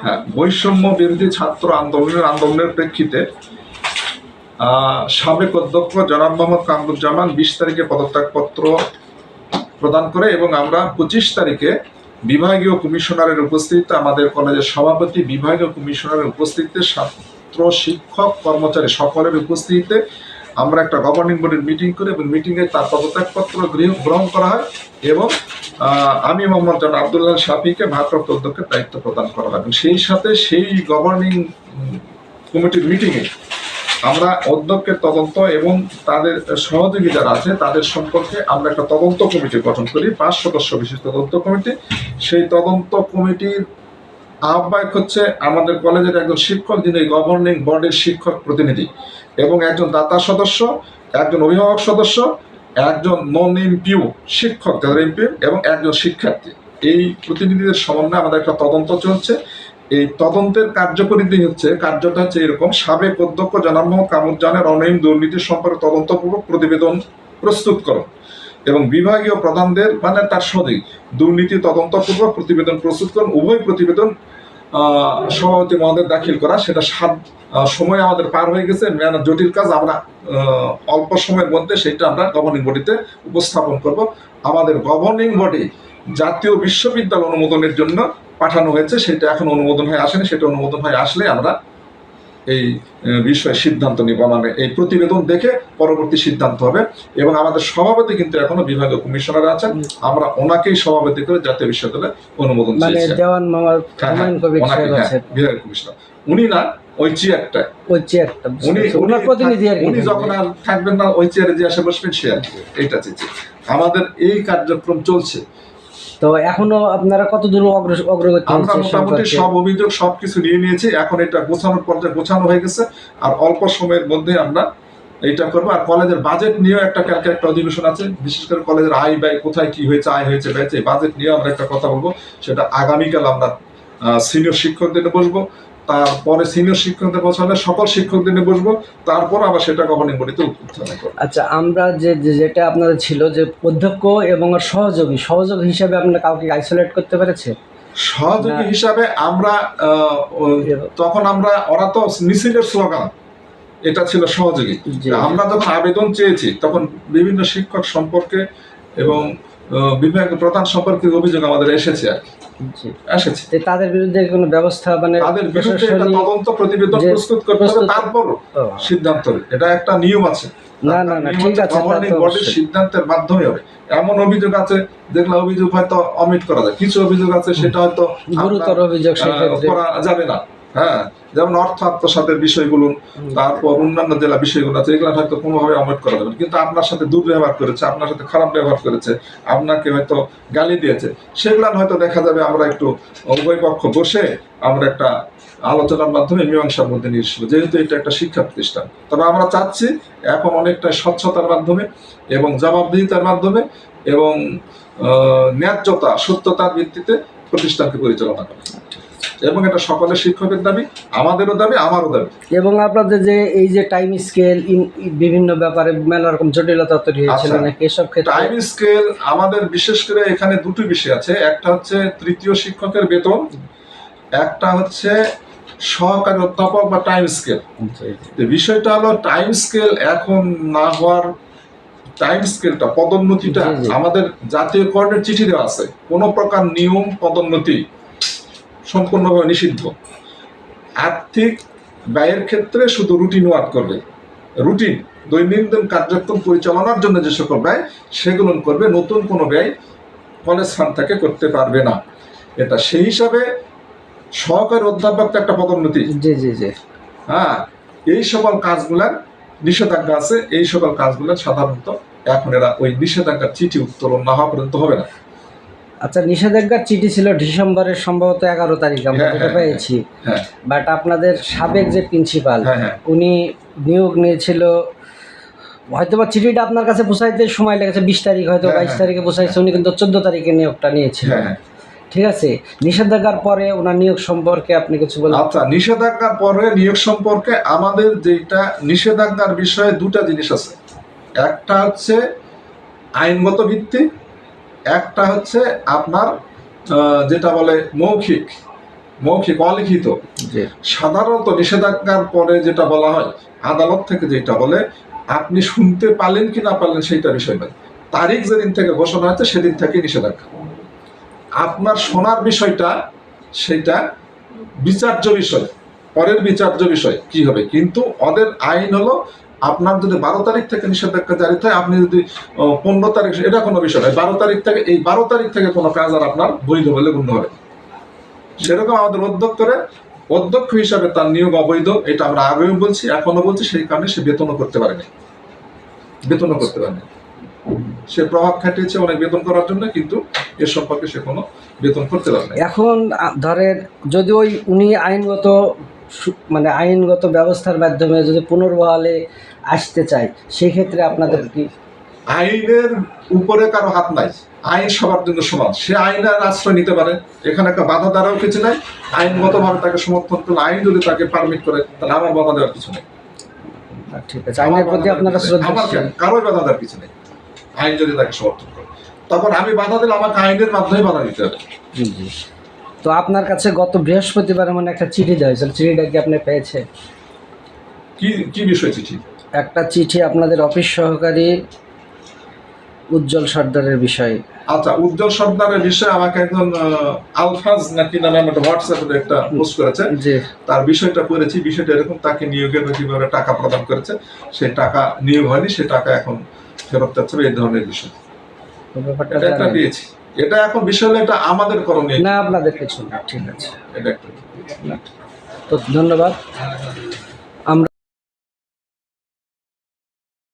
হ্যাঁ, বৈষম্য বিরোধী ছাত্র আন্দোলনের প্রেক্ষিতে সাবেক অধ্যক্ষ জনাব মোহাম্মদ কামরুজ্জামান 20 তারিখে পদত্যাগপত্র প্রদান করে এবং আমরা 25 তারিখে বিভাগীয় কমিশনারের উপস্থিতিতে, আমাদের কলেজের সভাপতি, বিভাগীয় কমিশনারের উপস্থিতিতে, ছাত্র শিক্ষক কর্মচারী সকলের উপস্থিতিতে আমরা একটা গভর্নিং বডির মিটিং করি এবং মিটিংয়ে তার পদত্যাগপত্র গ্রহণ করা হয় এবং আমি মোহাম্মদ জনাব আব্দুল্লাহ শাফিকে ভারপ্রাপ্ত অধ্যক্ষের দায়িত্ব প্রদান করা হয়। এবং সেই সাথে সেই গভর্নিং কমিটির মিটিংয়ে আমরা অধ্যক্ষের তদন্ত এবং তাদের সহযোগী যারা আছে তাদের সম্পর্কে আমরা একটা তদন্ত কমিটি গঠন করি, 5 সদস্য বিশিষ্ট তদন্ত কমিটি। সেই তদন্ত কমিটির আহ্বায়ক হচ্ছে আমাদের কলেজের একজন শিক্ষক, যিনি গভর্নিং বডির শিক্ষক প্রতিনিধি, এবং একজন দাতা সদস্য, একজন অভিভাবক সদস্য, একজন নন এমপিও শিক্ষক যাদের এমপিও, এবং একজন শিক্ষার্থী। এই প্রতিনিধিদের সমন্বয়ে আমাদের একটা তদন্ত চলছে। এই তদন্তের কার্যটা হচ্ছে এরকম: সাবেক অধ্যক্ষ জনাব মোহাম্মদ কামরুজ্জামানের অনিয়ম দুর্নীতি সম্পর্কে তদন্তপূর্বক প্রতিবেদন প্রস্তুত করুন এবং বিভাগীয় প্রধানদের মানে তার সহযোগী দুর্নীতি তদন্তপূর্বক প্রতিবেদন প্রস্তুত করুন। উভয় প্রতিবেদন সভাপতি মহোদয় দাখিল করা, সেটা সময় আমাদের পার হয়ে গেছে, জটিল কাজ। আমরা অল্প সময়ের মধ্যে সেটা আমরা গভর্নিং বডিতে উপস্থাপন করব। আমাদের গভর্নিং বডি জাতীয় বিশ্ববিদ্যালয় অনুমোদনের জন্য পাঠানো হয়েছে, সেটা এখন অনুমোদন হয়ে আসেনি। সেটা অনুমোদন হয়ে আসলে আমরা এই বিষয়ে সিদ্ধান্ত নিব। মানে এই প্রতিবেদন দেখে পরবর্তী সিদ্ধান্ত হবে। এবং আমাদের সভাপতি কিন্তু এখনো বিভাগীয় কমিশনার আছেন, আমরা ওনাকেই সভাপতি করে জাতীয় বিশ্ববিদ্যালয় অনুমোদন চেয়েছি। বিভাগীয় কমিশনার উনি না, ওই চেয়ারটা উনি যখন আর থাকবেন না, ওই চেয়ারে যে আসে বসবেন সে আর কি। এইটা চেয়েছি। আমাদের এই কার্যক্রম চলছে। তো এখনো আপনারা কত দূর অগ্রগতি? আমরা মোটামুটি সব অভিযোগ সবকিছু নিয়ে নিয়েছি। এখন এটা গোছানোর পর্যায়ে গোছানো হয়ে গেছে, আর অল্প সময়ের মধ্যে আমরা এইটা করবো। আর কলেজের বাজেট নিয়েও একটা অধিবেশন আছে, বিশেষ করে কলেজের আয় ব্যয়, কোথায় কি হয়েছে, আয় হয়েছে ব্যয়, এই বাজেট নিয়ে আমরা একটা কথা বলবো। সেটা আগামীকাল আমরা সিনিয়র শিক্ষকদের বসবো, তারপরে সিনিয়র শিক্ষকদের বসালে সকল শিক্ষকদের নিয়ে বসবো, তারপর আবার সেটা গভর্নিং বডিতে উত্থাপন করবো। আচ্ছা, আমরা যেটা আপনাদের ছিল যে অধ্যক্ষ এবং সহযোগী হিসাবে আপনারা কাউকে আইসোলেট করতে পেরেছে? সহযোগী হিসাবে আমরা তখন ওরা তো মিছিলের স্লোগান, এটা ছিল সহযোগী। আমরা যখন আবেদন চেয়েছি তখন বিভিন্ন শিক্ষক সম্পর্কে এবং বিভাগীয় প্রধান সম্পর্কে অভিযোগ আমাদের এসেছে আর কি। তাদের বিরুদ্ধে কোনো ব্যবস্থা, মানে তাদের বিরুদ্ধে একটা তদন্ত প্রতিবেদন প্রস্তুত করতে হবে, তারপর সিদ্ধান্ত হবে। এটা একটা নিয়ম আছে। না, ঠিক আছে, গভর্নিং বডির সিদ্ধান্তের মাধ্যমে হবে। এমন অভিযোগ আছে যেগুলো অভিযোগ হয়তো অমিট করা যায়, কিছু অভিযোগ আছে সেটা হয়তো গুরুতর অভিযোগ করা যাবে না। হ্যাঁ, যেমন অর্থ আত্মসাতের বিষয়গুলো, তারপর অন্যান্য জেলা বিষয়গুলো আছে, এগুলো হয়তো কোনোভাবে অমিট করা যাবে। কিন্তু আপনার সাথে দুর্ব্যবহার করেছে, আপনার সাথে খারাপ ব্যবহার করেছে, আপনাকে হয়তো গালি দিয়েছে, সেগুলো হয়তো দেখা যাবে আমরা একটু উভয় পক্ষ বসে আমরা একটা আলোচনার মাধ্যমে মীমাংসার মধ্যে নিয়ে এসেছিল, যেহেতু এটা একটা শিক্ষা প্রতিষ্ঠান। তবে আমরা চাচ্ছি এখন অনেকটা স্বচ্ছতার মাধ্যমে এবং জবাবদিহিতার মাধ্যমে এবং ন্যায্যতা, সত্যতার ভিত্তিতে প্রতিষ্ঠানকে পরিচালনা করা, এবং এটা সকলের শিক্ষকের দাবি, আমাদেরও দাবি, আমারও দাবি। এবং আপনাদের যে এই যে টাইম স্কেল, বিভিন্ন ব্যাপারে মেলা রকম জটিলতা তৈরি হয়েছিল নাকি এসব ক্ষেত্রে? টাইম স্কেল আমাদের বিশেষ করে এখানে দুটো বিষয় আছে। একটা হচ্ছে তৃতীয় শিক্ষকের বেতন, একটা হচ্ছে সহকারী অধ্যাপক বা টাইম স্কেল। বিষয়টা হলো টাইম স্কেল এখন না হওয়ার, টাইম স্কেলটা, পদোন্নতিটা আমাদের জাতীয় কর্ণের চিঠি দেওয়া আছে। কোনো প্রকার নিয়ম পদোন্নতি সম্পূর্ণভাবে নিষিদ্ধ। আর্থিক ব্যয়ের ক্ষেত্রে শুধু রুটিন ওয়ার্ক করবে, রুটিন দৈনন্দিন কার্যক্রম পরিচালনার জন্য যে সকল ব্যয় সেগুলো করবে, নতুন কোনো ব্যয় কলেজ ফান্ড থেকে করতে পারবে না। এটা সেই হিসাবে সহকারী অধ্যাপক একটা পদোন্নতি। হ্যাঁ, এই সকল কাজগুলার নিষেধাজ্ঞা আছে। এই সকল কাজগুলো সাধারণত এখন এরা ওই নিষেধাজ্ঞার চিঠি উত্তোলন না হওয়া পর্যন্ত হবে না। আচ্ছা, নিষেধাজ্ঞার চিঠি ছিল ডিসেম্বরের সম্ভবত 11 তারিখ আমরা যেটা পেয়েছি। বাট আপনাদের সাবেক যে প্রিন্সিপাল, উনি নিয়োগ নিয়েছিল, হয়তোবা চিঠিটা আপনার কাছে পৌঁছাইতে সময় লেগেছে 20 তারিখ, হয়তো 22 তারিখে পৌঁছাইছে। উনি কিন্তু 14 তারিখে নিয়োগটা নিয়েছিল। ঠিক আছে, নিষেধাজ্ঞার পরে ওনার নিয়োগ সম্পর্কে আপনি কিছু বলেন? আচ্ছা, নিষেধাজ্ঞার পরে নিয়োগ সম্পর্কে আমাদের যেটা নিষেধাজ্ঞার বিষয়ে দুটা জিনিস আছে। একটা হচ্ছে আইনগত ভিত্তি, একটা হচ্ছে আপনার যেটা বলে মৌখিক অলিখিত, সাধারণত নিষেধাজ্ঞার পরে যেটা বলা হয় আদালত থেকে যেটা বলে আপনি শুনতে পারলেন কি না পারলেন সেইটা বিষয় নয়, তারিখ যেদিন থেকে ঘোষণা হয়েছে সেদিন থেকে নিষেধাজ্ঞা। আপনার শোনার বিষয়টা সেটা বিচার্য বিষয়, পরের বিচার্য বিষয় কি হবে, কিন্তু ওদের আইন হলো আপনার যদি 12 তারিখ থেকে নিষেধাজ্ঞা জারি হয়, আপনি যদি 15 তারিখ, এটা কোনো বিষয় নয়, 12 তারিখ থেকে, এই 12 তারিখ থেকে কোনো কাজ আর আপনার বৈধ বলে গণ্য হবে। সেরকম আমাদের অধ্যক্ষ হিসাবে তার নিয়োগ অবৈধ, এটা আমরা আগেও বলছি এখনো বলছি, সেই কারণে সে বেতনও করতে পারেনি। সে প্রভাব খাটিয়েছে অনেক বেতন করার জন্য, কিন্তু এর সম্পর্কে সে কোনো বেতন করতে পারে না। এখন ধরেন যদি উনি মানে আইনগত ব্যবস্থার মাধ্যমে যদি পুনর্বহালে আসতে চায়, সেই ক্ষেত্রে আপনাদের কি? আইনের উপরে কারো হাত নাই, আইন সবার জন্য সমান, সে আইনের আশ্রয় নিতে পারে, এখানে একটা বাধা দেওয়ার কিছু নাই। আইনগতভাবে তাকে সমর্থন করলে, আইন যদি তাকে পারমিট করে, তাহলে আমার বাধা দেওয়ার কিছু নেই। ঠিক আছে, আইনের প্রতি আপনারা শ্রদ্ধাশীল। কারোই বাধা দেওয়ার কিছু নেই, আইন যদি তাকে সমর্থন করে। তখন আমি বাধা দিলে আমাকে আইনের মাধ্যমে বাধা দিতে হবে। তো আপনার কাছে গত বৃহস্পতিবার মানে একটা চিঠি দেওয়া হয়েছিল, চিঠিটা কি আপনি পেয়েছে? কি বিষয় চিঠি? একটা চিঠি আপনাদের অফিস সহকারী উজ্জ্বল সর্দারের বিষয়ে। আচ্ছা, উজ্জ্বল সর্দারের বিষয়ে আমাকে একজন আলফাজ নাকি নামে একটা হোয়াটসঅ্যাপে একটা পোস্ট করেছে, তার বিষয়টা পড়েছি। বিষয়টা এরকম, তাকে নিয়োগের কিভাবে টাকা প্রদান করেছে, সেই টাকা নিয়োগ হয়নি, সে টাকা এখন ফেরত যাচ্ছে, এই ধরনের বিষয় এটা পেয়েছি। এটা এখন বিষয় হলো এটা আমাদের করণীয় না, আপনাদের কিছু না। ঠিক আছে, এটা একটা। তো ধন্যবাদ।